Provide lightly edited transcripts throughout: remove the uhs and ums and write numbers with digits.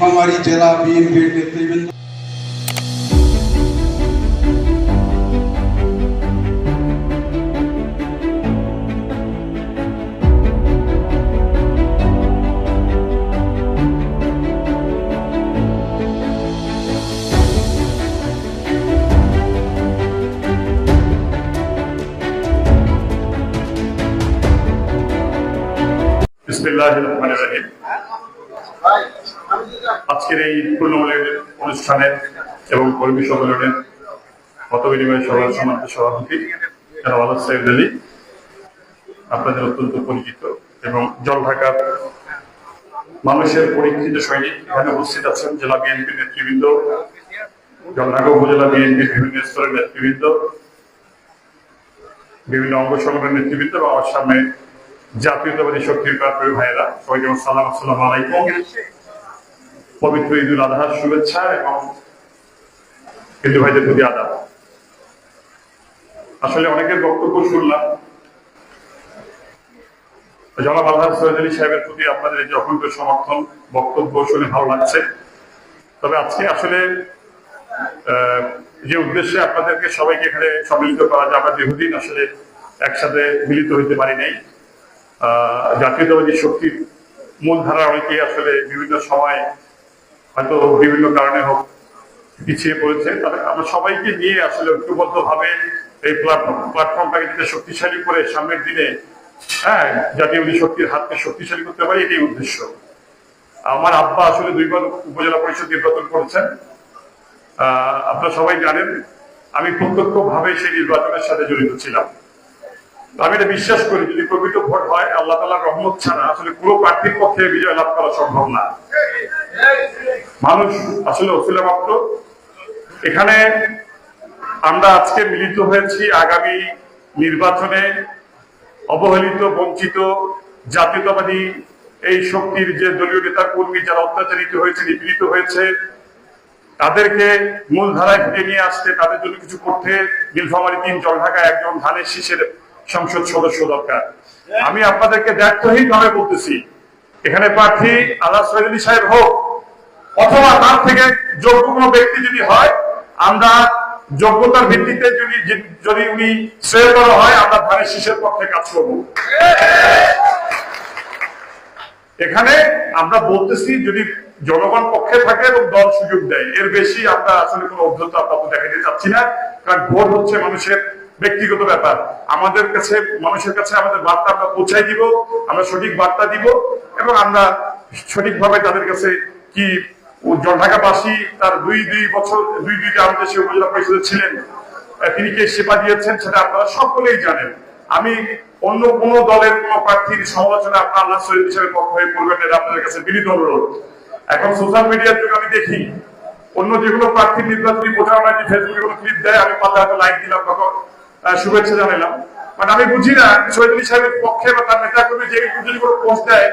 हमारी जिला बीएनपी नेतृवृंद বিসমিল্লাহির রহমানির রহিম। আজকের এই পূর্ণমূল্যের অনুষ্ঠানের এবং কর্মী সম্মেলনের মত বিনিময় সভার সম্মানিত সভাপতি জনাব আলম সাইদ আলী, আপনাদের অত্যন্ত পরিচিত এবং জলঢাকার মানুষের পরীক্ষিত সৈনিক। এখানে উপস্থিত আছেন জেলা বিএনপির নেতৃবৃন্দ, জলঢাকা উপজেলা বিএনপির বিভিন্ন স্তরের নেতৃবৃন্দ, বিভিন্ন অঙ্গ সংগঠনের নেতৃবৃন্দ এবং আমার সামনে জাতীয়তাবাদী শক্তির প্রাণপ্রিয় ভাইয়েরা, সবাইকে সালাম, আসসালামু আলাইকুম। পবিত্র ঈদুল আজহার শুভেচ্ছা এবং হিন্দু ভাইদের প্রতি আদাব। আসলে অনেকের বক্তব্য শুনলাম, জনাব আলহাজ সৈয়দ আলী সাহেবের প্রতি আপনাদের এই যে অকুণ্ঠ সমর্থন, বক্তব্য শুনে ভালো লাগছে। তবে আজকে আসলে যে উদ্দেশ্যে আপনাদেরকে সবাইকে এখানে সম্মিলিত করা যায়, আমরা দীর্ঘদিন আসলে একসাথে মিলিত হইতে পারি নাই। জাতীয়তাবাদী শক্তির মূলধারা অনেকেই আসলে বিভিন্ন সময় হয়তো বিভিন্ন কারণে হোক পিছিয়ে পড়েছে, তবে আমরা সবাইকে নিয়ে আসলে ঐক্যবদ্ধ ভাবে এই প্ল্যাটফর্মটাকে যাতে শক্তিশালী করে সামনের দিনে জাতীয়বাদী শক্তির হাতকে শক্তিশালী করতে পারি, এটাই উদ্দেশ্য। আমার আব্বা আসলে 2 বার উপজেলা পরিষদ নির্বাচন করেছেন, আপনারা সবাই জানেন। আমি প্রত্যক্ষ ভাবে সেই নির্বাচনের সাথে জড়িত ছিলাম। আমি এটা বিশ্বাস করি, যদি প্রকৃত ভোট হয় আল্লাহ তাআলার রহমত ছাড়া আসলে পুরো প্রার্থীর পক্ষে বিজয় লাভ করা সম্ভব না। মানুষ আসলে ওসিলা মাত্র। এখানে আমরা আজকে মিলিত হয়েছি আগামী নির্বাচনে অবহেলিত, বঞ্চিত জাতীয়তাবাদী এই শক্তির যে দলীয় নেতা কর্মী যারা অত্যাচারিত হয়েছে, নিপীড়িত হয়েছে, তাদেরকে মূল ধারায় ফিরে নিয়ে আসতে, তাদের জন্য কিছু করতে নীলফামারী 3 জলঢাকায় একজন ধানের শীষের সংসদ সদস্য দরকার। আমি আপনাদেরকে দায়িত্বহীন ভাবে বলতেছি, এখানে প্রার্থী আলহাজ সৈয়দ আলী সাহেব হোক অথবা তার থেকে যোগ্য কোনো ব্যক্তি যদি হয়, আমরা যোগ্যতার ভিত্তিতে যদি উনি শ্রেয় করা হয়, আমরা ধানের শীষের পক্ষে কাজ করব। এখানে আমরা বলতেছি যদি জনগণ পক্ষে থাকে এবং দল সুযোগ দেয়, এর বেশি আমরা আসলে কোনো অধ্যতা আপাতত দেখাতে চাচ্ছি না। কারণ ভোট হচ্ছে মানুষের ব্যক্তিগত ব্যাপার। আমাদের কাছে, মানুষের কাছে আমাদের বার্তা আমরা পৌঁছাই দিব, আমরা সঠিক বার্তা দিব এবং আমরা সঠিকভাবে তাদের কাছে কি জলঢাকাবাসী তার 2 বছর 2টা আমাদের সে উপজেলা পরিষদে ছিলেন, তিনি কে সেবা দিয়েছেন সেটা আপনারা সকলেই জানেন। আমি অন্য কোন দলের কোন প্রার্থীর সমালোচনা আপনার আল্লাহ সৈয়দ হিসেবে পক্ষ হয়ে করবেন, এটা আপনাদের কাছে বিনীত অনুরোধ। এখন সোশ্যাল মিডিয়ার যুগে আমি দেখি অন্য যেগুলো প্রার্থীর নির্বাচনী প্রচারণায় যে ফেসবুকে কোনো ক্লিপ দেয়, আমি পাতা হাতে লাইক দিলাম, তখন শুভেচ্ছা জানালাম। মানে আমি বুঝি না সৈয়দ আলী সাহেবের পক্ষে বা তার নেতা কর্মী যে যদি কোনো পোস্ট দেয়,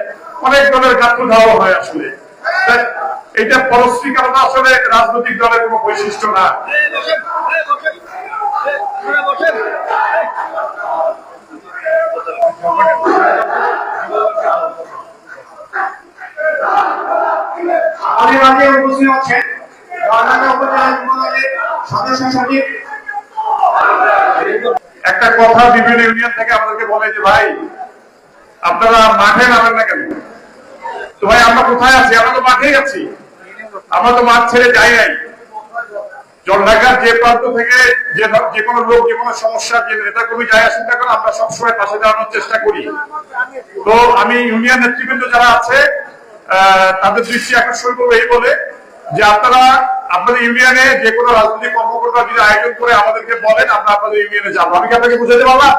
অনেক দলের গাত্র ধাওয়া হয়। আসলে এটা পরশ্রীকারতা আসলে রাজনৈতিক দলের কোনো বৈশিষ্ট্য না। উপস্থিত আছেন সদস্য সচিব। একটা কথা বিভিন্ন ইউনিয়ন থেকে আমাদেরকে বলে যে ভাই আপনারা মাঠে নামেন না কেন? তো ভাই আমরা কোথায় আছি? আমরা তো মাঠেই আছি, আমরা তো মাঠ ছেড়ে যাই নাই। জলঢাকার যে প্রান্ত থেকে যে কোনো লোক, যে কোনো সমস্যা, যে নেতা কর্মী যাই আসেন না কেন, আমরা সবসময় পাশে দাঁড়ানোর চেষ্টা করি। তো আমি ইউনিয়ন নেতৃবৃন্দ যারা আছে তাদের দৃষ্টি আকর্ষণ করবো এই বলে যে আপনারা আপনাদের ইউনিয়নে যে কোনো রাজনৈতিক কর্মকর্তা যদি আয়োজন করে আমাদেরকে বলেন, আমরা আপনাদের ইউনিয়নে যাবো। আমি কি আপনাকে বুঝাতে পারলাম?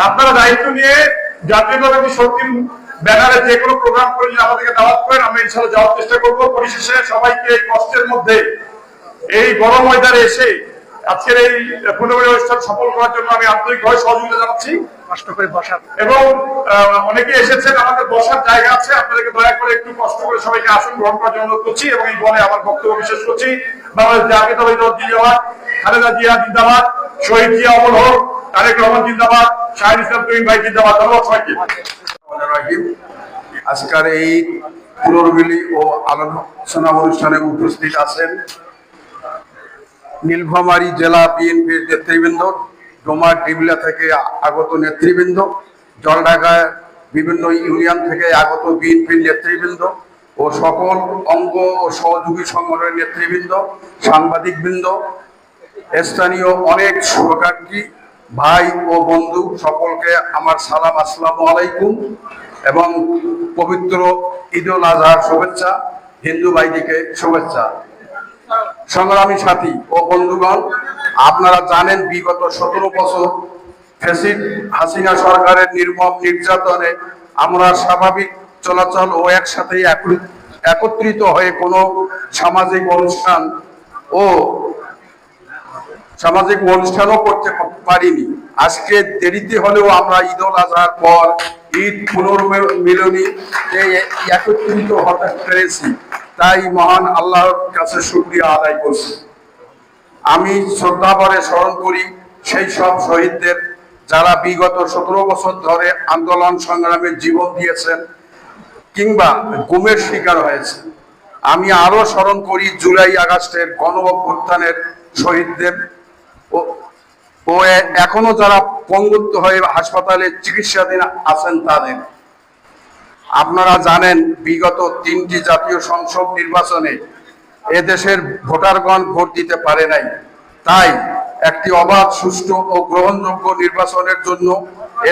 আপনারা দায়িত্ব নিয়ে জাতীয়তাবাদী শক্তির ব্যানারে যে কোনো প্রোগ্রাম করে যদি আমাদেরকে দাওয়াত করেন, আমরা ইনশাআল্লাহ যাওয়ার চেষ্টা করবো। পরিশেষে সবাইকে এই কষ্টের মধ্যে এই গরম ওয়েদারে এসে আজকের এই পূর্ণবাড়ি অনুষ্ঠান সফল করার জন্য আমি আন্তরিকভাবে সহযোগিতা জানাচ্ছি। কষ্ট করে বসার এবং অনেকে এসেছেন, আমাদের বসার জায়গা আছে, আপনাদেরকে দয়া করে একটু কষ্ট করে সবাইকে আসন গ্রহণ করার জন্য অনুরোধ করছি এবং এই বলে আমার বক্তব্য বিশেষ করছি। বাংলাদেশ জাতীয়তাবাদী দল জিন্দাবাদ, খালেদা জিয়া জিন্দাবাদ, শহীদ জিয়া অমর হোক, তারেক রহমান জিন্দাবাদ, শাহিদ ইসলাম তুহিন ভাই জিন্দাবাদ। ধন্যবাদ সবাইকে। আজকের এই পুনর্মিলি ও আলোচনা অনুষ্ঠানে উপস্থিত আছেন নীলফামারী জেলা বিএনপির নেতৃবৃন্দ, ডোমার ডিবলা থেকে আগত নেতৃবৃন্দ, জলঢাকায় বিভিন্ন ইউনিয়ন থেকে আগত বিএনপির নেতৃবৃন্দ ও সকল অঙ্গ ও সহযোগী সংগঠনের নেতৃবৃন্দ, সাংবাদিকবৃন্দ, স্থানীয় অনেক শুভাকাঙ্ক্ষী ভাই ও বন্ধু, সকলকে আমার সালাম, আসসালামু আলাইকুম এবং পবিত্র ঈদুল আজহার শুভেচ্ছা, হিন্দু ভাইদিকে শুভেচ্ছা। সংগ্রামী সাথী ও বন্ধুগণ, আপনারা জানেন বিগত 17 বছর ফ্যাসিস্ট হাসিনা সরকারের নির্মম নির্যাতনে আমরা স্বাভাবিক চলাচল ও একসাথে একত্রিত হয়ে কোনো সামাজিক অনুষ্ঠানও করতে পারিনি। আজকে দেরিতে হলেও আমরা ঈদ উল আজহার পর ঈদ পুনর্মিলনী একত্রিত হতে পেরেছি, তাই মহান আল্লাহর কাছে শুকরিয়া আদায় করছি। আমি শ্রদ্ধাভরে স্মরণ করি সেই সব শহীদদের যারা বিগত 17 বছর ধরে আন্দোলন সংগ্রামে জীবন দিয়েছেন কিংবা গুমের শিকার হয়েছে। আমি আরো স্মরণ করি জুলাই আগস্টের গণ অভ্যুত্থানের শহীদদের ও এখনো যারা পঙ্গুত্ব হয়ে হাসপাতালে চিকিৎসাধীন আছেন তাদের। আপনারা জানেন বিগত 3টি জাতীয় সংসদ নির্বাচনে এদেশের ভোটারগণ ভোট দিতে পারে নাই, তাই একটি অবাধ, সুষ্ঠু ও গ্রহণযোগ্য নির্বাচনের জন্য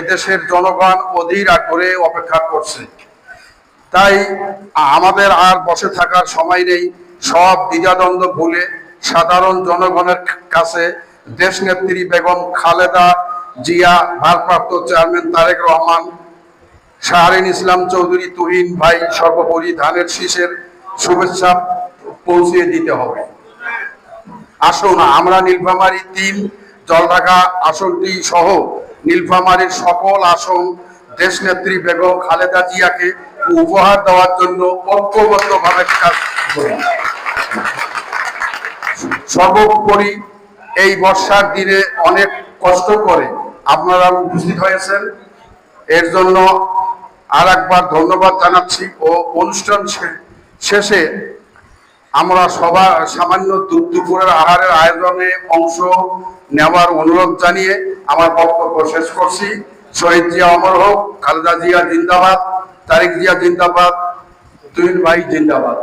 এদেশের জনগণ অধীর আগ্রহে অপেক্ষা করছে। তাই আমাদের আর বসে থাকার সময় নেই। সব দ্বিধাদ্বন্দ্ব ভুলে সাধারণ জনগণের কাছে দেশনেত্রী বেগম খালেদা জিয়া, ভারপ্রাপ্ত চেয়ারম্যান তারেক রহমান, শাহরিন ইসলাম চৌধুরী তুহিন ভাই সর্বোপরি ধানের শীষের শুভেচ্ছা পৌঁছে দিতে হবে। আসুন আমরা নীলফামারী 3 জলঢাকা আসনটি সহ নীলফামারীর সকল আসন দেশনেত্রী বেগম খালেদা জিয়াকে উপহার দেওয়ার জন্য ঐক্যবদ্ধভাবে কাজ করি। সর্বোপরি এই বর্ষার দিনে অনেক কষ্ট করে আপনারা উপস্থিত হয়েছেন, এর জন্য আর একবার ধন্যবাদ জানাচ্ছি। ও অনুষ্ঠান শেষে আমরা সবার সামান্য দুপুরের আহারের আয়োজনে অংশ নেওয়ার অনুরোধ জানিয়ে আমার বক্তব্য শেষ করছি। শহীদ জিয়া অমর হোক, খালেদা জিয়া জিন্দাবাদ, তারেক জিয়া জিন্দাবাদ, তুহিন ভাই জিন্দাবাদ।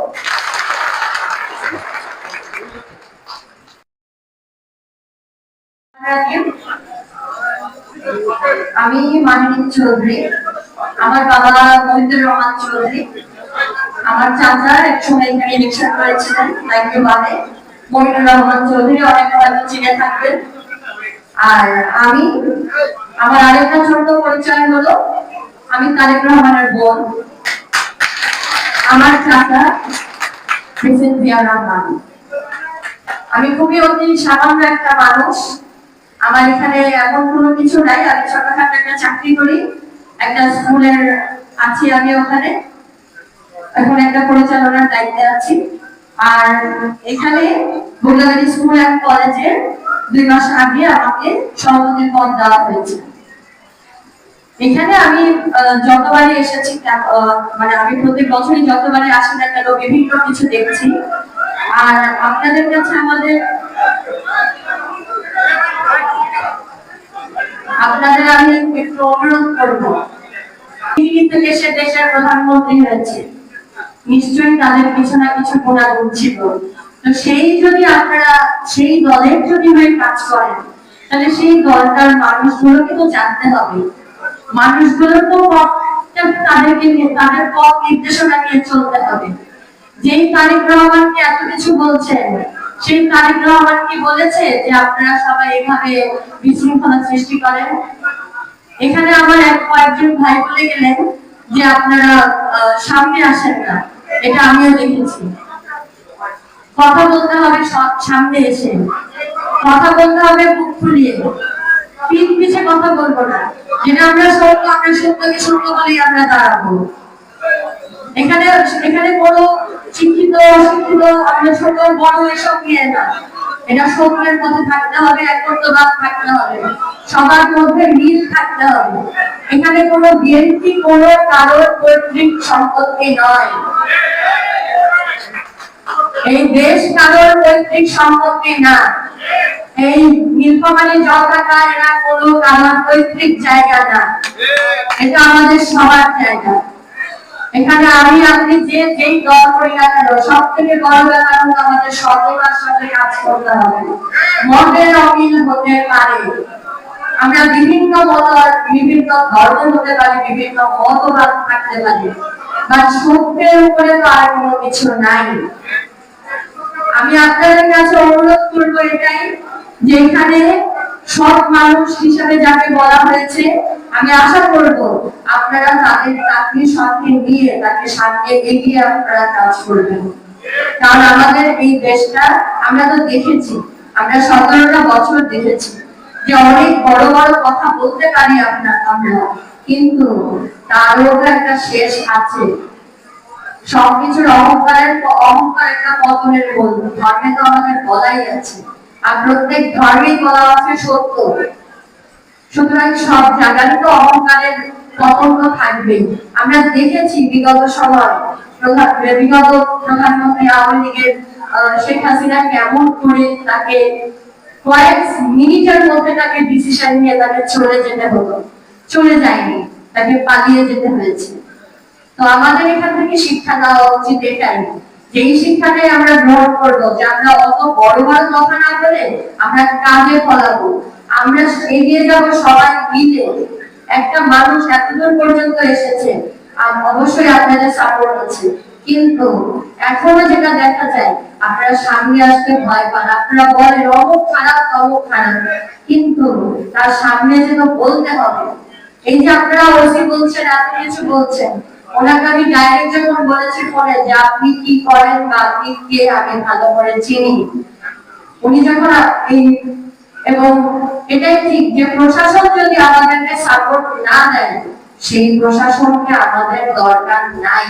আমি মানিক চৌধুরী, আমার বাবা মহিদুর রহমান চৌধুরী, আমার চাচা একসময় এখানে ইলেকশন করেছিলেন লাইব্রেরি, মহিদুর রহমান চৌধুরী, অনেক হয়তো চিনে থাকবেন। আর আমি, আমার আরেকটা ছোট পরিচয় হলো আমি তারেক রহমানের বোন, আমার চাচা মিসেস জিয়া রহমান। আমি খুবই অতি সাধারণ একটা মানুষ। আমার এখানে এখন কোনো কিছু নাই, আমি ছোটখাটো একটা চাকরি করি, একটা স্কুলের আছি আমি ওখানে, এখন একটা পরিচালনার দায়িত্বে আছি। আর এখানে বুগলাগাড়ি স্কুল অ্যান্ড কলেজে 2 মাস আগে আমাকে সভাপতির পদ দেওয়া হয়েছে। এখানে আমি যতবারই এসেছি, মানে আমি প্রতি বছরই যতবারই আসি না কেন বিভিন্ন কিছু দেখছি। আর আপনাদের কাছে আপনাদের আমি একটু অনুরোধ করবো, থেকে সে দেশের প্রধানমন্ত্রী হয়েছে, নিশ্চয়ই তাদের কিছু না কিছু গুণাগুণ ছিল। তো আপনারা সেই দলের যদি হয়ে কাজ করেন, তাহলে সেই দলটার মানুষগুলোকে তো জানতে হবে, মানুষগুলো তো তাদেরকে নিয়ে তাদের পথ নির্দেশনা নিয়ে চলতে হবে। যেই তারেক রহমানকে এত কিছু বলছেন, সেই তারেক রহমান কি বলেছে যে আপনারা সবাই এভাবে বিশৃঙ্খলা সৃষ্টি করেন? এখানে আমার কয়েকজন ভাই বলে গেলেন যে আপনারা সামনে আসেন না, এটা আমিও দেখেছি। কথা বলতে হবে সামনে এসে, কথা বলতে হবে বুক ফুলিয়ে, পিঠ পিছে কথা বলবো না। যেটা আমরা সত্য, আমরা সত্যকে সত্য বলেই আমরা দাঁড়াবো। এখানে কোনো শিক্ষিত অশিক্ষিত, আমরা ছোট বড় এসব নিয়ে না, এটা সত্যের মধ্যে থাকতে হবে, একত্রবাদ থাকতে হবে, সবার মধ্যে মিল থাকতে হবে। এখানে কোনো বিএনপি কোনো কারোর পৈতৃক সম্পত্তি নয়, এই দেশ কারোর পৈতৃক সম্পত্তি না, এই নীলফামারী জলঢাকা এরা কোনো কারোর পৈতৃক জায়গা না, এটা আমাদের সবার জায়গা। এখানে আমি আপনি যেই দল করি না কেন, সব থেকে বড় ব্যাপার হলো আমাদের সততার সাথে কাজ করতে হবে। মতের অমিল হতে পারে, আমরা বিভিন্ন বিভিন্ন ধর্ম হতে পারি, বিভিন্ন মতবাদ থাকতে পারি, বা সত্যের উপরে তো আর কোনো কিছু নাই। আমি আপনাদের কাছে অনুরোধ করবো এটাই, যে এখানে সব মানুষ হিসাবে যাকে বলা হয়েছে, আমি আশা করব আপনারা তাকে সাথে নিয়ে তাকে সামনে এগিয়ে আপনারা কাজ করবেন। কারণ আমাদের এই দেশটা আমরা তো দেখেছি, আমরা 17টা বছর দেখেছি যে অনেক বড় বড় কথা বলতে পারি আমরা, কিন্তু তারও একটা শেষ আছে। সবকিছুর অহংকার একটা পতনের মূল। ধর্মে তো আমাদের বলাই আছে, আর প্রত্যেক ধর্মেই বলা আছে সত্য। সুতরাং সব জায়গায় তো অহংকারের পতন তো থাকবেই। আমরা দেখেছি বিগত সময় বিগত প্রধানমন্ত্রী আওয়ামী লীগের শেখ হাসিনা কেমন করে তাকে কয়েক মিনিটের মধ্যে তাকে ডিসিশন নিয়ে তাকে চলে যেতে হলো, চলে যায়নি, তাকে পালিয়ে যেতে হয়েছে। তো আমাদের এখান থেকে শিক্ষা দেওয়া উচিত এটাই, যে এই শিক্ষাটাই আমরা গ্রহণ করবো, যে আমরা অত বড় বড় কথা না বলে আমরা কাজে ফলাবো, আমরা এগিয়ে যাব সবাই মিলে। একটা মানুষ এতদূর পর্যন্ত এসেছে, আর অবশ্যই আপনাদের সাপোর্ট আছে, কিন্তু এখনো যেটা দেখা যায় আপনারা সামনে আসতে ভয় পান। আপনারা বলেন অমুক খারাপ তমুক খারাপ, কিন্তু তার সামনে যেন বলতে হবে। এই যে আপনারা ওসি বলছেন, এত কিছু বলছেন, ওনাকে আমি ডাইরেক্ট যখন বলেছি ফোনে যে আপনি কি করেন বা আপনি কে আমি ভালো করে চিনি, উনি যখন এবং এটাই ঠিক যে প্রশাসন যদি আমাদেরকে সাপোর্ট না দেয়, সেই প্রশাসনকে আমাদের দরকার নাই।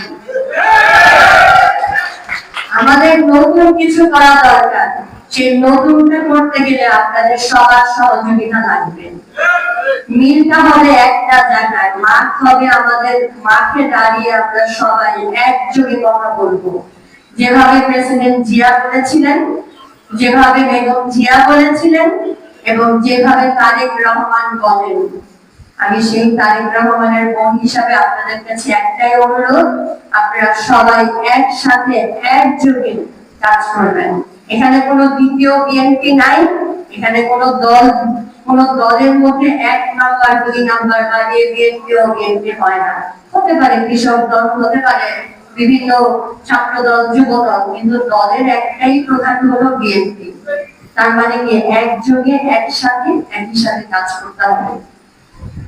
আমাদের নতুন কিছু করা দরকার। সেই নতুনটা করতে গেলে আপনাদের সবার সহযোগিতা লাগবে। মিলটা হবে একটা জায়গায়, মাঠ হবে আমাদের, মাঠে দাঁড়িয়ে আমরা সবাই একযোগে কথা বলবো। যেভাবে প্রেসিডেন্ট জিয়া বলেছিলেন, যেভাবে বেগম জিয়া বলেছিলেন, এবং যেভাবে তারেক রহমান বলেন, আমি সেই তারেক রহমানের বোন হিসাবে আপনাদের কাছে একটাই অনুরোধ, আপনারা সবাই একসাথে একযোগে কাজ করবেন। এখানে কোনো দ্বিতীয় বিএনপি নাই, এখানে কোনো দলের মধ্যে 1 নাম্বার 2 নাম্বার বা বিএনপি হয় না। হতে পারে কৃষক দল, হতে পারে বিভিন্ন ছাত্র দল, যুব দল, কিন্তু দলের একটাই প্রধান হলো বিএনপি। তার মানে কি একযোগে একসাথে একই সাথে কাজ করতে হবে।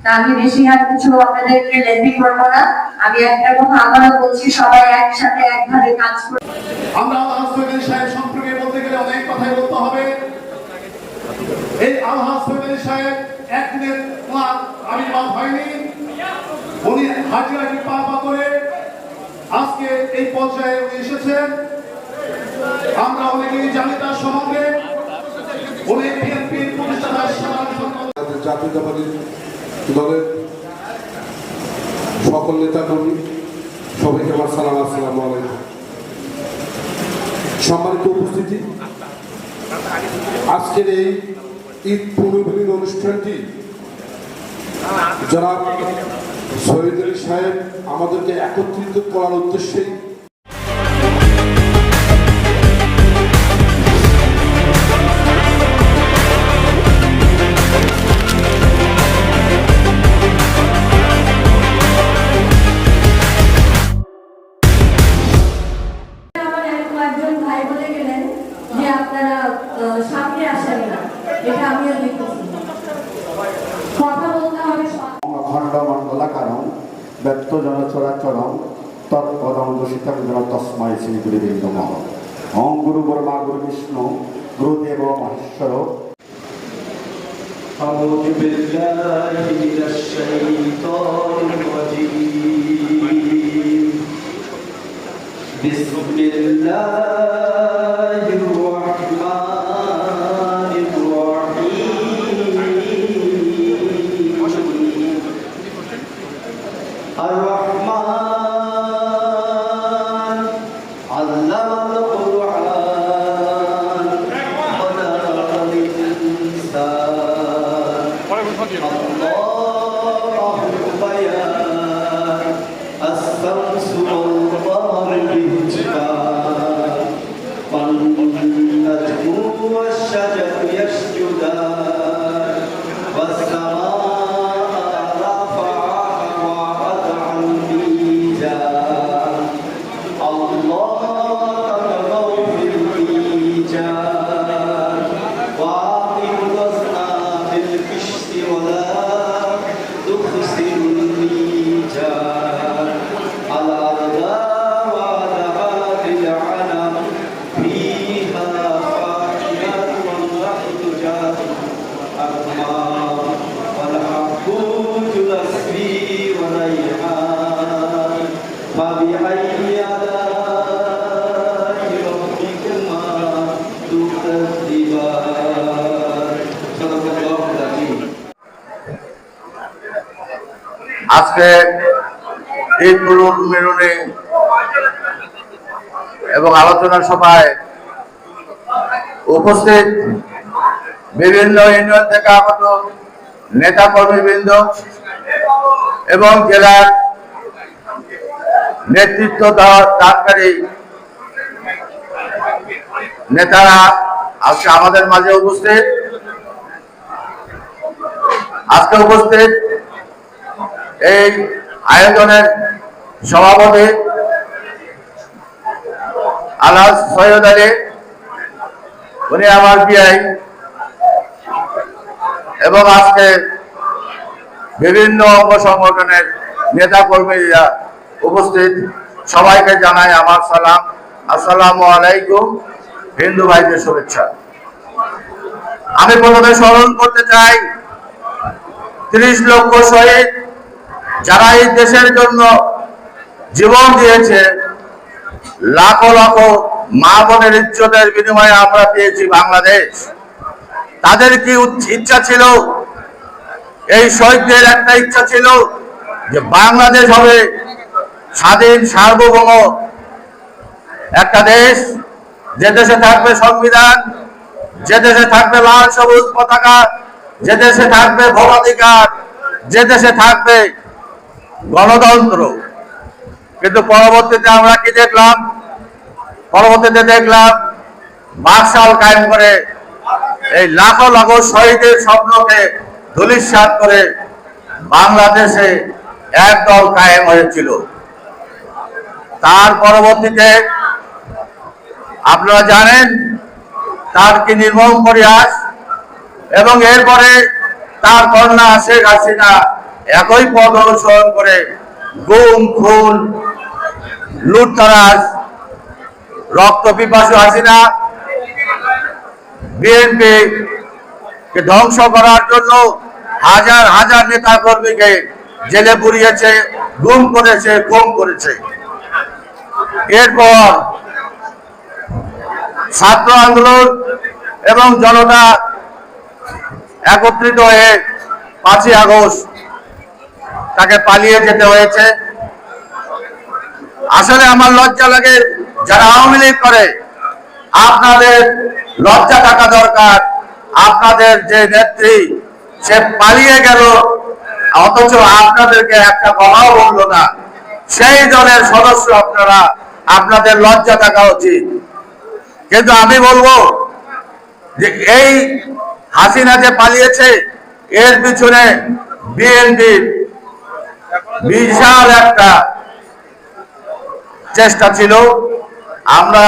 তা আমি বেশি আর কিছু আপনাদেরকে লেন্দি করবো না। আমি একটা কথা আবারও বলছি, সবাই একসাথে একভাবে কাজ করব। আমরা আলহাজ ফেডারি সাহেব সম্পর্কে বলতে গেলে অনেক কথাই বলতে হবে। এই আলহাজ ফেডারি সাহেব একদিনের ওনার আবির্ভাব হয়নি, উনি হাজিরাকে পা করে আজকে এই পর্যায়ে উনি এসেছেন। আমরা অনেকেই জানি তার সম্বন্ধে। উনি বিএনপির প্রতিষ্ঠাতা, জাতীয়তাবাদী দলের সকল নেতা কর্মী, সবাইকে আমার সালাম, আসসালামু আলাইকুম। সম্মানিত উপস্থিতি, আজকের এই ঈদ পূর্ণভূমির অনুষ্ঠানটি জনাব শহীদ আলী সাহেব আমাদেরকে একত্রিত করার উদ্দেশ্যে সামনে আসেন না, এটা আমিও দেখেছি। কথা বলতে হবে খণ্ড মণ্ডলাকারং ব্যক্ত জনচরাচরং তৎপদং দূষিতং জন তস্মাই শ্রী গুরুবৃন্দ নমঃ। ওম গুরু ব্রহ্মা গুরু বিষ্ণু গুরুদেব মহেশ্বর। আউযু বিল্লাহি মিনাশ শাইতানির রাজীম। বিসমিল্লাহির রাহমানির রাহিম। আর-রাহমান আল্লামাল কুরআন খালাকাল ইনসান। আল্লাহু বায়ান আস-শামসু ওয়াল কমারু বিহিসবান। আজকে এই পুনর্মিলনে এবং আলোচনা সভায় উপস্থিত বিভিন্ন ইউনিয়ন থেকে আগত নেতা কর্মীবৃন্দ এবং জেলার নেতৃত্ব দানকারী নেতারা আজকে আমাদের মাঝে উপস্থিত। আজকে উপস্থিত এই আয়োজনের সভাপতি আলহাজ সৈয়দ আলী, উনি আমার পিআই, এবং আজকে বিভিন্ন অঙ্গ সংগঠনের নেতা কর্মীরা উপস্থিত। সবাইকে জানাই আমার সালাম, আসসালামু আলাইকুম। হিন্দু ভাইদের শুভেচ্ছা। আমি প্রথমে স্মরণ করতে চাই 30 লক্ষ শহীদ যারা এই দেশের জন্য জীবন দিয়েছে, লাখো লাখো মা বোনের ইজ্জতের বিনিময়ে আমরা পেয়েছি বাংলাদেশ। তাদের কি ইচ্ছা ছিল? এই শহীদদের একটা ইচ্ছা ছিল যে বাংলাদেশ হবে স্বাধীন সার্বভৌম একটা দেশ, যে দেশে থাকবে সংবিধান, যে দেশে থাকবে লাল সবুজ পতাকা, যে দেশে থাকবে ভোটাধিকার, যে দেশে থাকবে গণতন্ত্র। কিন্তু পরবর্তীতে আমরা কি দেখলাম? পরবর্তীতে দেখলাম বাকশাল কায়েম করে এই লাখো লাখো শহীদের স্বপ্নকে ধূলিসাৎ করে বাংলাদেশে একদল কায়েম হয়েছিল। তার পরবর্তীতে আপনারা জানেন তার কি নির্মম পরিহাস, এবং এরপরে তার কন্যা শেখ হাসিনা একই পথ অনুসরণ করে গুম, খুন, লুটতরাজ, রক্ত পিপাসু হাসিনা বিএনপি কে ধ্বংস করার জন্য হাজার হাজার নেতা কর্মীকে জেলে পুরিয়েছে, গুম করেছে, খুন করেছে। এরপর ছাত্র আন্দোলন এবং জনতা একত্রিত হয়ে 5ই আগস্ট তাকে পালিয়ে যেতে হয়েছে। আসলে আমার লজ্জা লাগে যারা আওয়ামী লীগ করে, আপনাদের লজ্জা থাকা দরকার। আপনাদের যে নেত্রী সে পালিয়ে গেল, অথচ আপনাদেরকে একটা কথাও বললো না। সেই দলের সদস্য আপনারা, আপনাদের লজ্জা থাকা উচিত। কিন্তু আমি বলবো যে এই হাসিনা যে পালিয়েছে এর পিছনে বিএনপির বিশাল একটা চেষ্টা ছিল। আমরা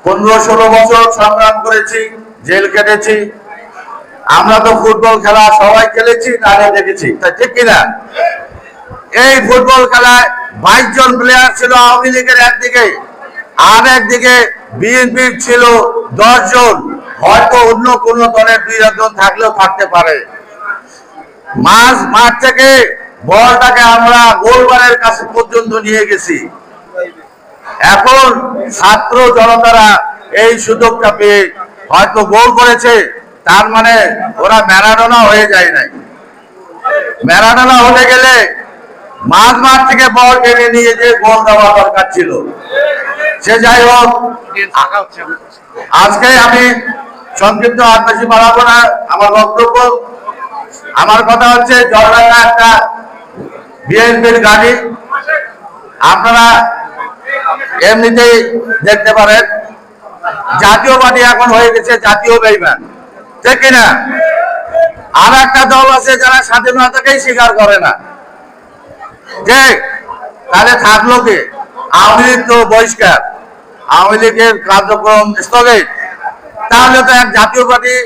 15-16 বছর সংগ্রাম করেছি, জেল কেটেছি। আমরা তো ফুটবল খেলা সবাই খেলেছি, তাহলে দেখেছি, তাই ঠিক কিনা? এই ফুটবল খেলায় 22 জন প্লেয়ার ছিল আওয়ামী লীগের একদিকে, আর একদিকে বিএনপির ছিল 10 জন। হয়তো অন্য কোন দলের 2 জন থাকলেও থাকতে পারে। মাঠ থেকে বলটাকে আমরা গোলবারের কাছে পর্যন্ত নিয়ে গেছি। এখন ছাত্র জনতারা এই সুযোগটা পেয়ে হয়তো গোল করেছে, তার মানে ওরা ম্যারাডোনা হয়ে যায় নাই। ম্যারাডোনা হতে গেলে মাঠ থেকে বল টেনে নিয়ে যে গোল দেওয়া দরকার ছিল। সে যাই হোক, আজকে আমি সংক্ষিপ্ত আর বেশি বাড়াবো না আমার বক্তব্য। আমার কথা হচ্ছে জলঢাকা একটা বিএনপির গাড়ি, আপনারা এমনিতেই দেখতে পারেন। জাতীয় পার্টি এখন হয়ে গেছে জাতীয় বেঈমান, ঠিক কিনা? আর একটা দল আছে যারা স্বাধীনতাকেই স্বীকার করে না। ঠিক, তাহলে থাকলো কে? আওয়ামী লীগ তো বহিষ্কার, আওয়ামী লীগের কার্যক্রম স্থগিত। তাহলে তো এক জাতীয় পার্টি,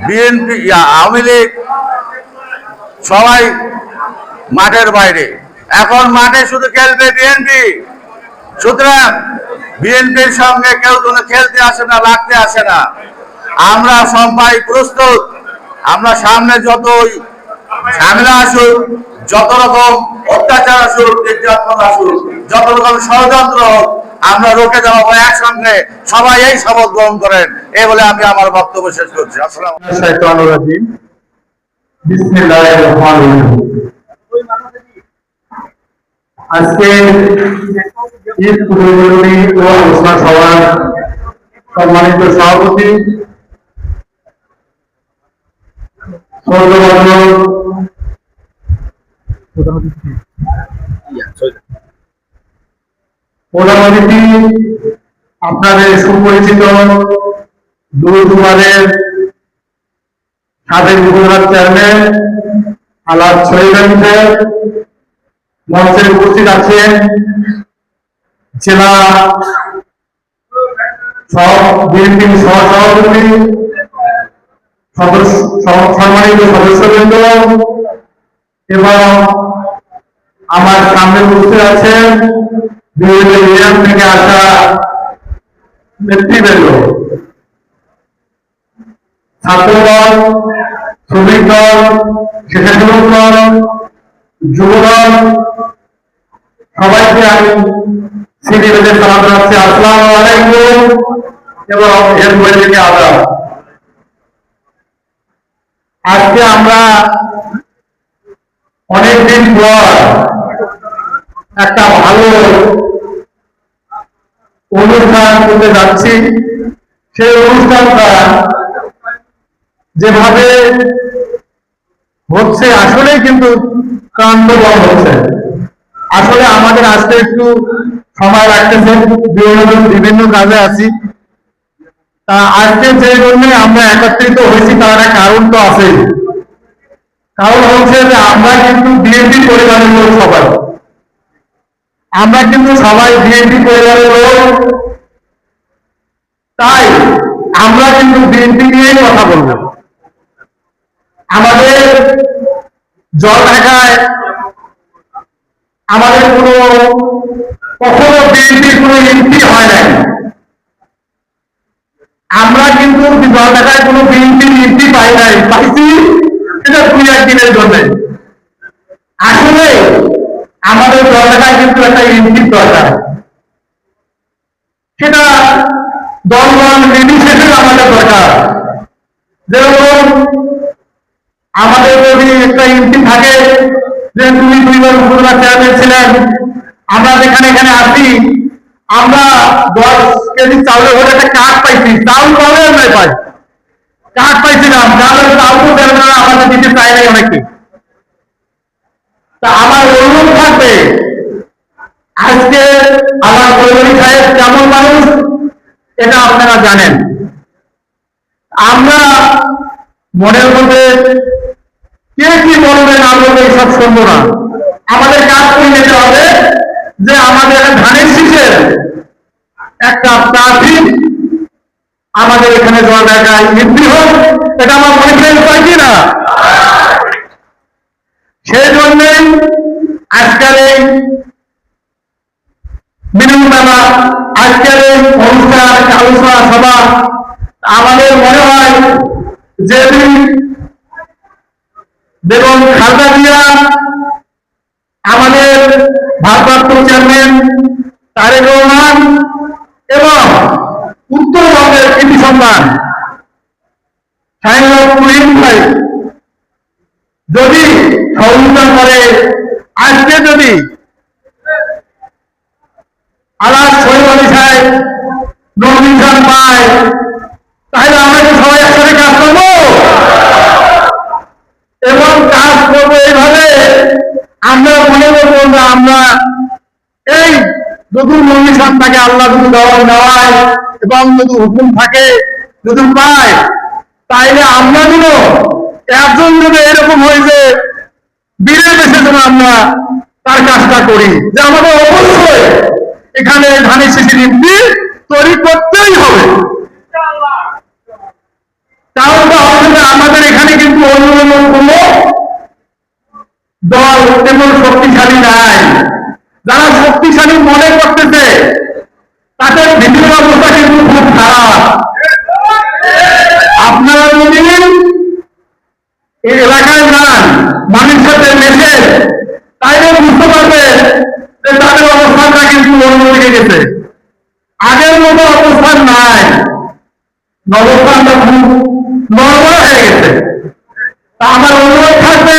বিএনপি, আওয়ামী লীগ সবাই মাঠের বাইরে। এখন মাঠে শুধু খেলবে বিএনপি। সুতরাং বিএনপির সঙ্গে কেউ কোনো খেলতে আসে না, লাগতে আসে না। আমরা সবাই প্রস্তুত। আমরা সামনে যতই ঝামেলা আসুক, যত রকম অত্যাচার আসুক, নির্যাতন আসুক, যত রকম ষড়যন্ত্র হোক, আমরা রুখে দেওয়া একসঙ্গে সবাই এই শপথ গ্রহণ করেন। এই বলে আমি আমার বক্তব্য শেষ করছি। আসসালামু আলাইকুম। বিসমিল্লাহির রহমানির রহিম। আজকে ঈদ পূর্ববর্তী ও আলোচনা সভার সম্মানিত সভাপতি প্রধান অতিথি, আপনাদের সুপরিচিত দুর্গবারের সাবেক উপজেলা চেয়ারম্যান আলাদ শহীদ সাহেব, মঞ্চে উপস্থিত আছেন জেলা বিএনপির সহসভাপতি, সম্মানিত সদস্যবৃন্দ এবং আমার সামনে উপস্থিত আছেন বিভিন্ন ইউনিয়ন থেকে আসা নেতৃবৃন্দ, ছাত্রদল, শ্রমিক দল, স্বেচ্ছাসেবক দল, যুবদল, সবাইকে আমি সিটি বেঁধে সালাম জানাচ্ছি, আসসালামু আলাইকুম এবং এরপরে থেকে আদাব। আজকে আমরা অনেকদিন পর একটা ভালো অনুষ্ঠান করতে যাচ্ছি। সেই অনুষ্ঠানটা যেভাবে হচ্ছে আসলে কিন্তু কাণ্ডবন হচ্ছে। আসলে আমাদের আজকে একটু সময় রাখতেছে, বিভিন্ন কাজে আছি। তা আজকে যে জন্য আমরা একত্রিত হয়েছি তার একটা কারণ তো আছে। কারণ হচ্ছে যে আমরা কিন্তু বিএনপি পরিবারের লোক, সবাই আমরা কিন্তু সবাই বিএনপি পরিবারের লোক। তাই আমরা কিন্তু বিএনপি নিয়েই কথা বলব। আমাদের জলঢাকায় আমাদের কখনো বিএনপির কোনো এমপি হয় নাই। আমরা কিন্তু জলঢাকায় কোনো বিএনপির এমপি পাই নাই, পাইছি সেটা 2-1 দিনের জন্য। আসলে আমাদের জলঢাকায় কিন্তু একটা এমপির দরকার, সেটা দলবল নির্বিশেষে আমাদের দরকার। যেরকম আমাদের যদি একটা এমপি থাকে, যে তুমি 2বার উপজেলা চেয়ারম্যান ছিলেন, আমরা যেখানে এখানে আসি, আমরা 10 কেজি চাউলের ঘরে একটা কার্ড পাইছি, চাউল পাবে নাই পাই, কার্ড পাইছিলাম, চাউলের চাউল তো আমাদের দিতে চাই নাই অনেকে। তা আমার অনুরোধ থাকবে, আজকে আমার চৌধুরী সাহেব কেমন মানুষ এটা আপনারা জানেন। আমরা মনের মধ্যে কে কি বলবে না বলবে এইসব শুনবো না। আমাদের কাজ করে নিতে হবে যে আমাদের ধানের শীষের একটা প্রার্থী আমাদের এখানে জলঢাকায় এমপি হোক, এটা আমার মনে করেন পাই কিনা। সেই জন্যই আজকের এই মিলন মেলা, আজকের এই অনুষ্ঠান, আলোচনা সভা আমাদের মনে হয় যে বেগম খালেদা জিয়া, আমাদের ভারপ্রাপ্ত চেয়ারম্যান তারেক রহমান এবং উত্তরবঙ্গের কৃতি সন্তান শাহিন ভাই যদি সহযোগিতা করে, আজকে যদি আলাদ শহীদ আলী সাহেব নমিনেশন পায়, তাহলে আমরা কি সবাই একসাথে কাজ করবো এবং কাজ করবো এইভাবে। আমরা মনে করবো যে আমরা এই নতুন নমিনেশন থাকে, আল্লাহ যদি নেওয়ায় এবং যদি হুকুম থাকে, যদি পায়, তাইলে আমরা যেন একজন যদি এরকম হয়েছে বীরের বেশি যেন আমরা তার কাজটা করি, যে আমাদের অবশ্যই এখানে ধানের শীষের এমপি তৈরি করতেই হবে। কারণটা হচ্ছে যে আমাদের এখানে কিন্তু অন্য কোনো দল তেমন শক্তিশালী নাই। যারা শক্তিশালী মনে করতেছে তাদের বিভিন্ন অবস্থা কিন্তু খুব খারাপ। আপনারা যদি এই এলাকায় যান, মানুষের সাথে মেশে, তাইলে বুঝতে পারবে যে তাদের অবস্থানটা কিন্তু অন্যদিকে গেছে, আগের মতো অবস্থান নাই, অবস্থানটা খুব নরবর হয়ে গেছে। তা আমার অনুরোধ থাকবে,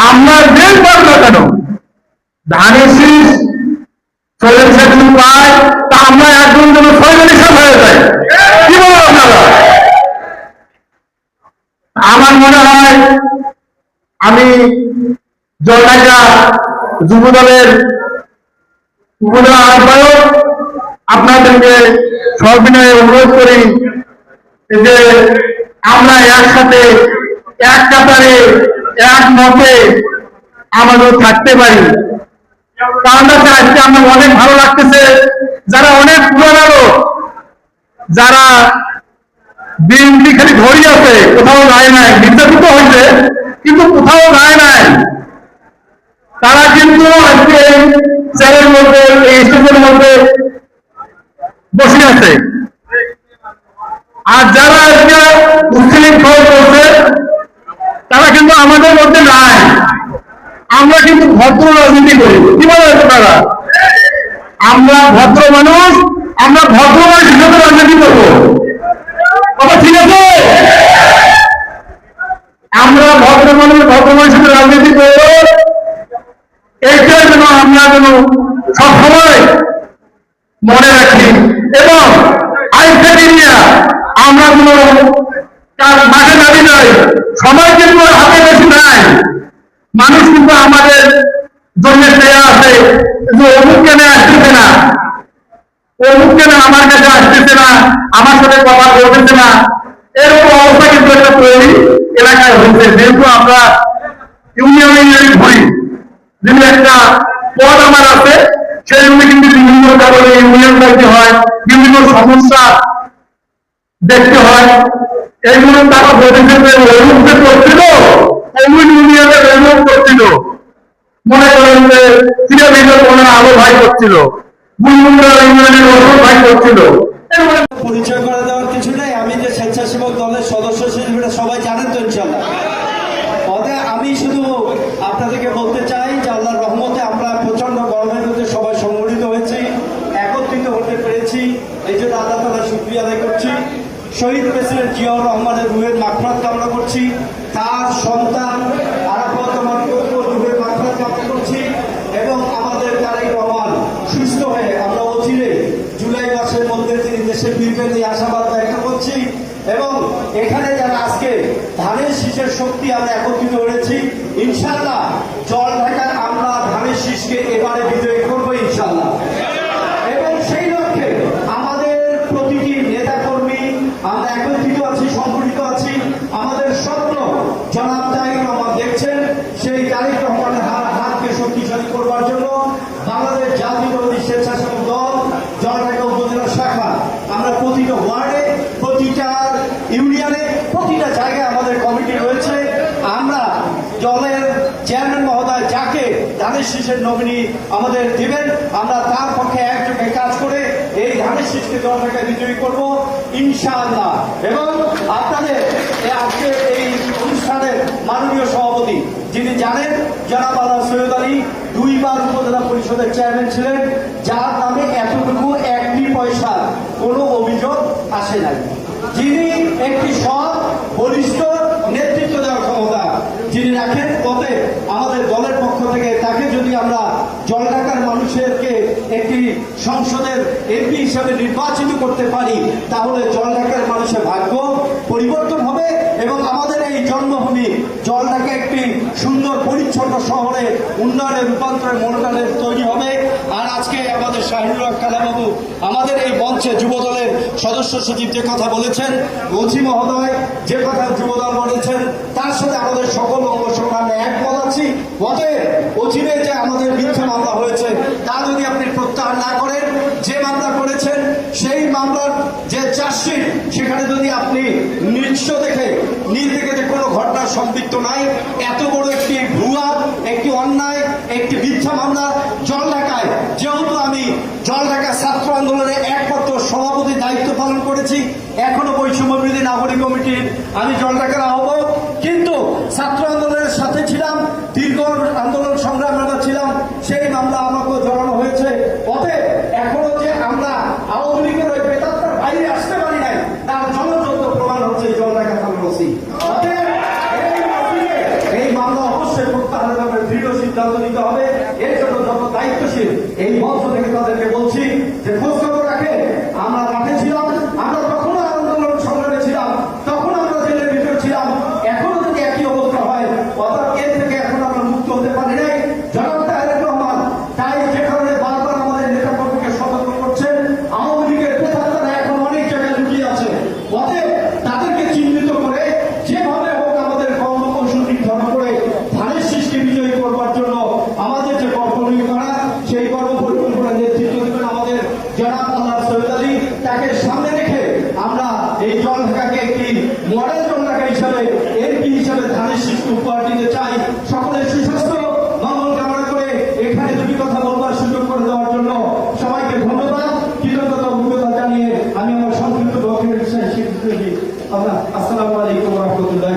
আমরা যে পারবো কেন ধানের শীষ শৈলেন সাহেব যদি পায় তা আমরা একজন যেন শৈলেন হিসাব হয়ে যায়। কি বলো আপনারা? আমার মনে হয় আমি জলঢাকা যুব দলের উপজেলা আহ্বায়ক আপনাদেরকে সবিনয়ে অনুরোধ করি যে আমরা একসাথে এক কাতারে এক মতে আমাদের থাকতে পারি। কারণ আজকে আমার অনেক ভালো লাগতেছে, যারা অনেক পুরানো লোক, যারা বিএনপি খালি ধরি আছে, কোথাও যায় নাই, নির্যাতিত হয়েছে কিন্তু কোথাও যায় নাই, তারা কিন্তু আজকে চ্যানেলের মধ্যে এই স্টেজের মধ্যে বসে আছে। আর যারা আজকে মুসলিম খবর করছে তারা কিন্তু আমাদের মধ্যে নাই। আমরা কিন্তু ভদ্র রাজনীতি করি। কি বলে তারা? আমরা ভদ্র মানুষ, আমরা ভদ্র মানুষ হিসেবে রাজনীতি করবো। কথা ঠিক আছে? আমরা ভদ্র মানুষ হিসেবে রাজনীতি করবো। এইটা যেন আমরা যেন সবসময় মনে রাখি এবং আইনটা নিয়ে আমরা কোনো মাঠে দাবি নাই। সময় কিন্তু হাতে বেশি নাই। মানুষ কিন্তু আমাদের জন্য চেয়ে আছে যে অমুক কেন আসতেছে না, অমুক কেন আমার কাছে আসতেছে না, আমার সাথে কথা বলতেছে না, এরকম অবস্থা কিন্তু একটা তৈরি এলাকায় হয়েছে। যেহেতু আমরা ইউনিয়নে ঘুরি, যেহেতু একটা পদ আমার আছে, সেই জন্য কিন্তু বিভিন্ন কারণে ইউনিয়ন করতে হয়, বিভিন্ন সমস্যা দেখতে হয়। এইগুলো তারা বলেছে যে অমুককে করছিল, অমুক ইউনিয়নে অমুক করছিল, মনে করেন যে সিরাজগঞ্জের কোনো আলো ভাই করছিল, বুলবুলরা ইউনিয়নের রসুন ভাই করছিল। পরিচয় করে দেওয়ার কিছু নেই। আমি যে স্বেচ্ছাসেবক দলের সদস্য হিসেবে সবাই জানেন তো ইনশাল্লাহ। অতএব আমি শুধু আপনাদেরকে বলতে চাই যে আল্লাহর রহমতে আমরা প্রচন্ড গরমের মধ্যে সবাই সংগঠিত হয়েছি, একত্রিত হতে পেরেছি। এই জন্য আল্লাহ তাআলার শুকরিয়া আদায় করছি। শহীদ প্রেসিডেন্ট জিয়াউর রহমানের রুহের মাগফিরাত কামনা করছি, তার সন্তান আরাফাত আমার রুহের মাগফিরাত কামনা করছি এবং আমাদের তারেক রহমান সুস্থ হয়ে আমরা অচিরে জুলাই মাসের মধ্যে তিনি দেশে ফিরবেন এই আশাবাদ ব্যক্ত করছি। এবং এখানে যারা আজকে ধানের শীষের শক্তি আমরা একত্রিত হয়েছি, ইনশাআল্লাহ জলঢাকায় আমরা ধানের শীষকে এবারে বিজয়ী করবো ইনশাআল্লাহ। এবং সেই লক্ষ্যে আমাদের প্রতিটি নেতা কর্মী আমরা একত্রিত আছি, সংগঠিত আছি। আমাদের স্বপ্ন জনাব তারেক রহমান দেখছেন, সেই তারেক রহমানের হাতকে শক্তিশালী করবার জন্য বাংলাদেশ জাতীয়তাবাদী স্বেচ্ছাসেবক দল জলঢাকা উপজেলা শাখা আমরা প্রতিটা ওয়ার্ডে, প্রতিটা ইউনিয়নে, প্রতিটা জায়গায় আমাদের কমিটি রয়েছে। আমরা দলের চেয়ারম্যান মহোদয় যাকে ধানের শীষের নমিনি আমাদের দিবেন, আমরা তার পক্ষে একযোগে কাজ করে এই ধানের শীষকে জলঢাকায় বিজয়ী করব ইনশাআল্লাহ। এবং আপনাদের আজকে এই অনুষ্ঠানের মাননীয় সভাপতি যিনি জানেন, জনাব আল্লাহ সৈয়দ আলী 2 বার উপজেলা পরিষদের চেয়ারম্যান ছিলেন, যার নামে এতটুকু একটি পয়সা কোনো অভিযোগ আসে নাই, যিনি একটি সৎ বলিষ্ঠ নেতৃত্ব দেওয়ার ক্ষমতা যিনি রাখেন। তবে আমাদের দলের পক্ষ থেকে তাকে যদি আমরা জলঢাকার মানুষেরকে একটি সংসদের এমপি হিসাবে নির্বাচিত করতে পারি, তাহলে জলঢাকার মানুষের ভাগ্য পরিবর্তন হবে এবং আমাদের এই জন্মভূমি জলঢাকা একটি সুন্দর পরিচ্ছন্ন শহরে উন্নয়নের রূপান্তরের মনোনয়নের তৈরি হবে। আর আজকে আমাদের শাহিনুর হক কালাবাবু আমাদের এই মঞ্চে যুবদলের সদস্য সচিব যে কথা বলেছেন, ওসি মহোদয় যে কথা যুবদল বলেছেন, তার সাথে আমাদের সকল অঙ্গ সংগ্রামে একমত আছি। অতএব অচিরে যে আমাদের মিথ্যা মামলা হয়েছে তা যদি আপনি প্রত্যাহার না করেন, যে মামলা করেছেন সেই মামলার যে চার্জশিট সেখানে যদি আপনি নিঃস্ব দেখে যে কোনো ঘটনার সম্পৃক্ত নাই, এত বড় একটি ভুয়া, একটি অন্যায়, একটি মিথ্যা মামলা জলঢাকায়, যেহেতু আমি জলঢাকা ছাত্র আন্দোলনের একমাত্র সভাপতি দায়িত্ব পালন করেছি, এখনো বৈষম্য বিরোধী নাগরিক কমিটির আমি জলঢাকার আহ্বায়ক, কিন্তু ছাত্র আন্দোলনের সাথে ছিলাম, দীর্ঘ আন্দোলন সংগ্রামে আমরা ছিলাম, সেই মামলা আমাকেও জড়ানো হয়েছে। অতএব এখনো যে আমরা আওয়ামী লীগের ওই বেতাত্তার বাইরে আসতে পারি নাই, তার জলযন্ত্র প্রমাণ হচ্ছে এই জলঢাকা থানার ওসি। অতএব এই মামলা অবশ্যই প্রত্যাহারের ব্যাপারে দৃঢ় সিদ্ধান্ত নিতে হবে। এর জন্য জলঢাকাকে একটি মডেল জলঢাকা হিসাবে এমপি হিসাবে ধানের শীষ উপহার দিতে চাই। সকলের সুস্বাস্থ্য মঙ্গল কামনা করে এখানে দুটি কথা বলবার সুযোগ করে দেওয়ার জন্য সবাইকে ধন্যবাদ, কৃতজ্ঞতা অভিজ্ঞতা জানিয়ে আমি আমার সংক্ষিপ্ত বক্তব্য শেষ করছি। আসসালামু আলাইকুম রহমতুল্লাহ।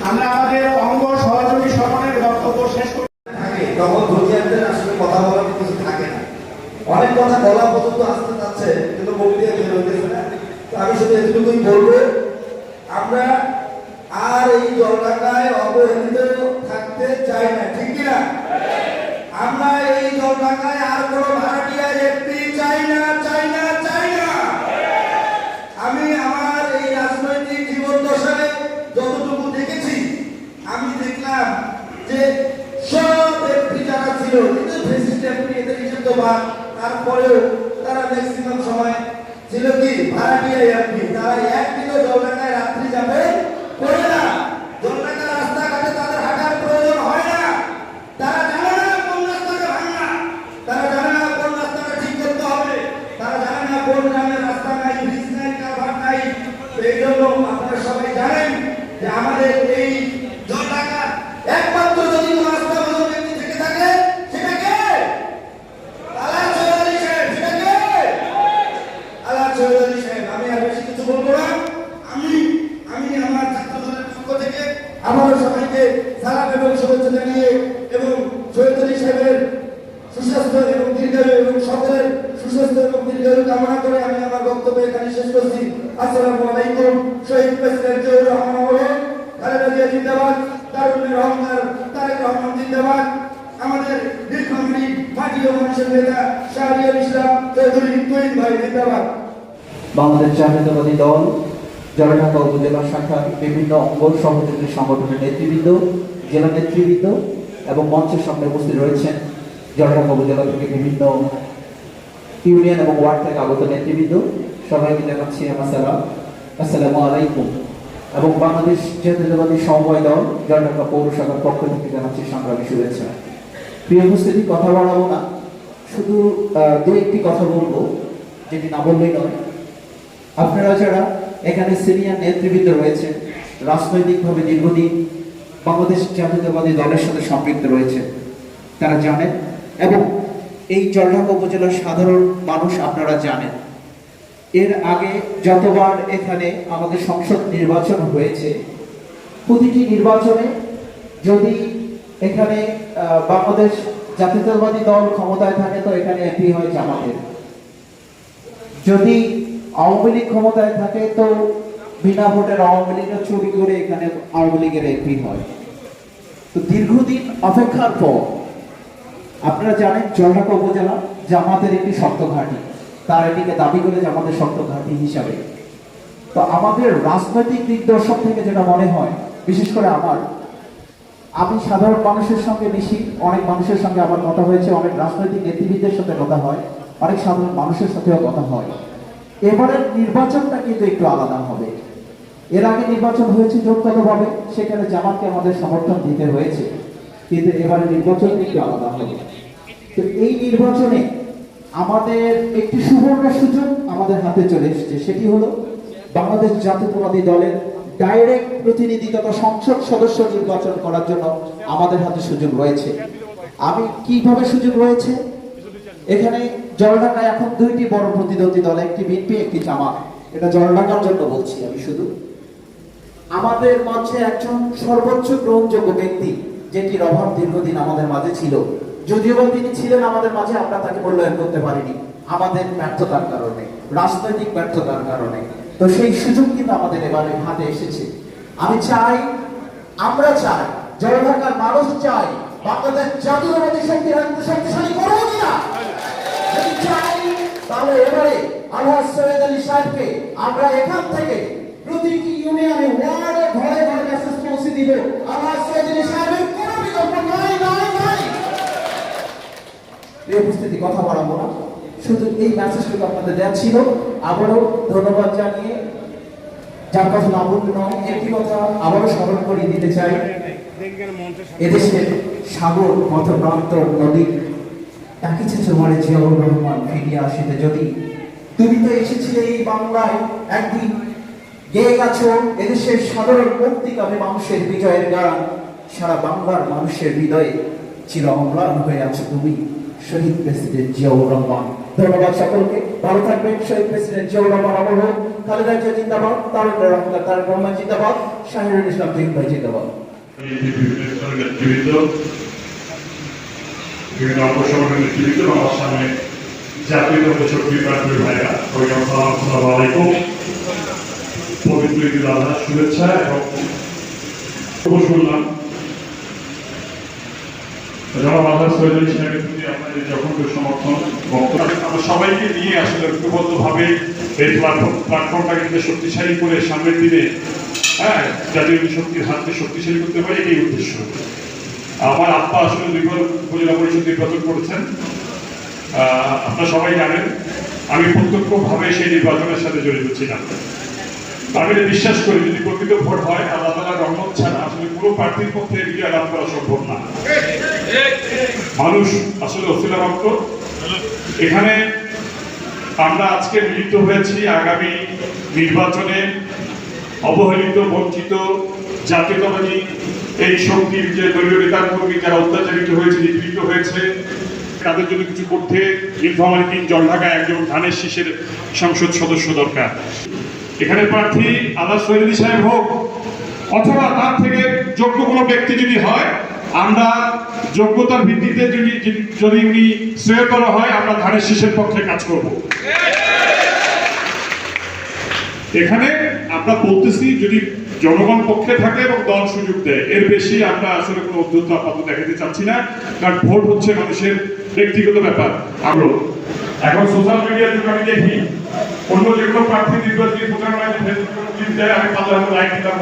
আমরা আমাদের অঙ্গ সহযোগী সকলের বক্তব্য শেষ করি। তখন ধরিয়াদের আসলে কথা বলার কিছু থাকে না, অনেক কথা বলা পর্যন্ত আসতে যাচ্ছে কিন্তু মুখ দিয়ে বের হইতেছে না। তো আমি শুধু এতটুকুই বলবো, আমরা আর এই জলঢাকায় অবহেলিত থাকতে চাই না, ঠিক কিনা? আমরা এই জলঢাকায় আর কোনো ভাড়াটিয়া এমপি চাই না, চাই না, চাই না। আমি আমার এই রাজনৈতিক জীবন দশায় যতটুকু দেখেছি, আমি দেখলাম যে সব এমপি যারা ছিল, কিন্তু ফেসিস্ট এমপি এদের হিসেব তো বাদ, তারপরেও তারা ম্যাক্সিমাম সময় ছিল কি ভাড়াটিয়া এমপি। তারা একদিনও জলঢাকায় রাত্রি যাবে করে না, জলঢাকার রাস্তাঘাটে তাদের হাঁটার প্রয়োজন হয় না। তারা জানে না কোন রাস্তাটা ভাঙা, তারা জানে না কোন রাস্তাটা ঠিক করতে হবে, তারা জানে না কোন গ্রামের রাস্তা নাই, ব্রিজ নাই, কালভার্ট নাই। এই জন্য আপনারা সবাই জানেন যে আমাদের এই জলঢাকার একমাত্র যদি কোনো রাস্তা ভালো ব্যক্তি থেকে থাকে সেটা কে? আলা চৌধুরী সাহেব। সেটা কে? আলা চৌধুরী সাহেব। আমি আর বেশি কিছু বলবো না। আমি আমার ছাত্র দলের পক্ষ থেকে আবারও সবাইকে সালাম এবং শুভেচ্ছা জানিয়ে এবং চৌধুরী সাহেবের সুস্বাস্থ্য এবং দীর্ঘায়ু এবং সকলের সুস্বাস্থ্য এবং দীর্ঘায়ু কামনা করে আমি আমার বক্তব্য এখানে শেষ করছি। আসসালামু আলাইকুম। শহীদ প্রেসিডেন্ট জিয়াউর রহমান বলেন, খালেদা জিয়া জিন্দাবাদ, দারুল রহমান তারেক রহমান জিন্দাবাদ, আমাদের দীর্ঘমেয়াদী মাটি ও মানুষের নেতা শাহরিয়ার ইসলাম চৌধুরী তুহিন ভাই জিন্দাবাদ। বাংলাদেশ জাতীয়তাবাদী দল জলঢাকা উপজেলা শাখার বিভিন্ন অঙ্গ সহযোগী সংগঠনের নেতৃবৃন্দ, জেলা নেতৃবৃন্দ এবং মঞ্চের সামনে উপস্থিত রয়েছেন জলঢাকা উপজেলা থেকে বিভিন্ন ইউনিয়ন এবং ওয়ার্ড থেকে আগত নেতৃবৃন্দ, সবাইকে জানাচ্ছি আমার সালাম, আসসালামু আলাইকুম। এবং বাংলাদেশ জাতীয়তাবাদী সমবায় দল জলঢাকা পৌর শাখার পক্ষ থেকে জানাচ্ছি সংগ্রামী শুভেচ্ছা। প্রিয় উপস্থিতি, কথা বাড়াবো না, শুধু দু একটি কথা বলবো, যেটি না বললেই নয়। আপনারা যারা এখানে সিনিয়র নেতৃবৃন্দ রয়েছেন, রাজনৈতিকভাবে দীর্ঘদিন বাংলাদেশ জাতীয়তাবাদী দলের সাথে সম্পৃক্ত রয়েছে, তারা জানেন এবং এই জলঢাকা উপজেলার সাধারণ মানুষ আপনারা জানেন, এর আগে যতবার এখানে আমাদের সংসদ নির্বাচন হয়েছে, প্রতিটি নির্বাচনে যদি এখানে বাংলাদেশ জাতীয়তাবাদী দল ক্ষমতায় থাকে তো এখানে এমপি হয় জামাতের, যদি আওয়ামী লীগ ক্ষমতায় থাকে তো বিনা ভোটের আওয়ামী লীগের চুরি করে এখানে আওয়ামী লীগের এমপি হয়। তো দীর্ঘদিন অপেক্ষার পর আপনারা জানেন জলঢাকা উপজেলা জামাতের একটি শক্ত ঘাঁটি, তার এটিকে দাবি করে জামাতের শক্ত ঘাঁটি হিসাবে। তো আমাদের রাজনৈতিক দিগদর্শক থেকে যেটা মনে হয়, বিশেষ করে আমি সাধারণ মানুষের সঙ্গে মিশি, অনেক মানুষের সঙ্গে আমার কথা হয়েছে, অনেক রাজনৈতিক নেতৃবৃন্দের সাথে কথা হয়, অনেক সাধারণ মানুষের সাথেও কথা হয়। এবারের নির্বাচনটা কিন্তু একটু আলাদা হবে। এর আগে নির্বাচন হয়েছে জোটগতভাবে, সেখানে জামাতকে আমাদের সমর্থন দিতে হয়েছে, কিন্তু এবারে নির্বাচন একটু আলাদা হবে। তো এই নির্বাচনে আমাদের একটি সুবর্ণ সুযোগ আমাদের হাতে চলে এসেছে, সেটি হলো বাংলাদেশ জাতীয়তাবাদী দলের ডাইরেক্ট প্রতিনিধি তথা সংসদ সদস্য নির্বাচন করার জন্য আমাদের হাতে সুযোগ রয়েছে। আমি কিভাবে সুযোগ রয়েছে, এখানে জলঢাকায় এখন দুইটি বড় প্রতিদ্বন্দ্বী দল, একটি বিএনপি একটি জামাত। এটা জলঢাকার জন্য বলছি আমি শুধু। আমাদের মাঝে একজন সর্বোচ্চ গ্রহণযোগ্য ব্যক্তি, যেটির অভাব দীর্ঘদিন আমাদের মাঝে ছিল, যদিও তিনি ছিলেন আমাদের মাঝে, আমরা তাকে মূল্যায়ন করতে পারিনি আমাদের ব্যর্থতার কারণে, রাজনৈতিক ব্যর্থতার কারণে। তো সেই সুযোগ কিন্তু আমাদের এবারে হাতে এসেছে। আমরা চাই, জলঢাকার মানুষ চাই, বাংলাদেশ জাতীয়তাবাদী শক্তিশালী করবো কিনা? যদি চাই তাহলে এবারে আলহাজ সৈয়দ আলী সাহেবকে আমরা এখান থেকে প্রতিটি ইউনিয়নে ওয়ার্ডে ঘরে ঘরে মেসেজ পৌঁছে দিব, আলহাজ সৈয়দ আলী সাহেবের কোনো বিকল্প নাই। এই উপস্থিতি কথা বাড়াবো না, শুধু এই মেসেজটুকু আপনাদের দেওয়া ছিল। আবারও ধন্যবাদ জানিয়ে, যার কথা না বলতে নয়, একটি কথা আবারও স্মরণ করিয়ে দিতে চাই। এদেশের সাগর মধ্যপ্রান্ত নদী ডাকিছে তোমারে জিয়াউর রহমান ফিরিয়া আসিতে যদি, তুমি তো এসেছিলে এই বাংলায় একদিন, গেয়ে গেছো এদেশের সাধারণ মুক্তিকামী মানুষের বিজয়ের গান। সারা বাংলার মানুষের হৃদয়ে চির অম্লান হয়ে আছো তুমি, শহীদ প্রেসিডেন্ট জিয়াউর রহমান। ধন্যবাদ সকলকে, ভালো থাকবেন। শহীদ প্রেসিডেন্ট জিয়াউর রহমান অমর হোক। খালেদা জিয়া জিন্দাবাদ, তারেক রহমান জিন্দাবাদ, শাহিনুল ইসলাম জহির ভাই জিন্দাবাদ। বিভিন্ন অঙ্গ সংগঠনের নেতৃবৃন্দ এবং আমার সামনে জাতীয় শক্তি প্রার্থী ভাইরা, আসসালামু আলাইকুম। পবিত্র ঈদুল আজহার শুভেচ্ছা এবং শুনলাম জনাব আলহাজ সৈয়দ আলী সাহেবের প্রতি আপনাদের যখন সমর্থন বক্তব্য, আমরা সবাইকে নিয়ে আসলে ঐক্যবদ্ধভাবে এই প্ল্যাটফর্মটাকে কিন্তু শক্তিশালী করে সামনের দিনে জাতীয় শক্তির হাতকে শক্তিশালী করতে পারে, এই উদ্দেশ্য। আমার আব্বা আসলে দুইবার উপজেলা পরিষদ নির্বাচন করেছেন, আপনারা সবাই জানেন। আমি প্রত্যক্ষভাবে সেই নির্বাচনের সাথে জড়িত ছিলাম। আমি এটা বিশ্বাস করি, যদি প্রকৃত ভোট হয় আল্লাহ তাআলার রহমত ছাড়া আসলে পুরো প্রার্থীর পক্ষে বিজয় লাভ করা সম্ভব না। মানুষ আসলে অছিলা মাত্র। এখানে আমরা আজকে মিলিত হয়েছি আগামী নির্বাচনে অবহেলিত, বঞ্চিত, জাতীয়তাবাদী এই শক্তির যে দলীয় নেতা কর্মী যারা অত্যাচারিত হয়েছে, নিপীড়িত হয়েছে, তাদের জন্য কিছু করতে নীলফামারী 3 জলঢাকায় একজন ধানের শীষের সংসদ সদস্য দরকার। এখানে প্রার্থী আলহাজ সৈয়দ আলী সাহেব হোক অথবা তার থেকে যোগ্য কোনো ব্যক্তি যদি হয়, আমরা যোগ্যতার ভিত্তিতে যদি উনি শ্রেয়তর হয়, আমরা ধানের শীষের পক্ষে কাজ করব। এখানে আমরা বলতেছি যদি জনগণ পক্ষে থাকে এবং দল সুযোগ দেয়, এর বেশি আমরা আসলে কোনো উদ্যোক্তা আপাতত দেখাতে চাচ্ছি না, কারণ ভোট হচ্ছে মানুষের ব্যক্তিগত ব্যাপার। আমরা এখন সোশ্যাল মিডিয়ার যুগে আমি দেখি অন্য যে কোনো প্রার্থী নির্বাচনী প্রচারণায় ফেসবুক দেয়, আমি পাল্লার লাইক দিলাম,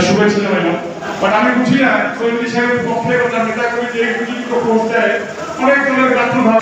শুভেচ্ছা জানাইলাম, বাট আমি বুঝি না সৈয়দ আলী সাহেবের পক্ষে নেতা কর্মী যে পোস্ট দেয়, অনেক দলের গাত্র ভাব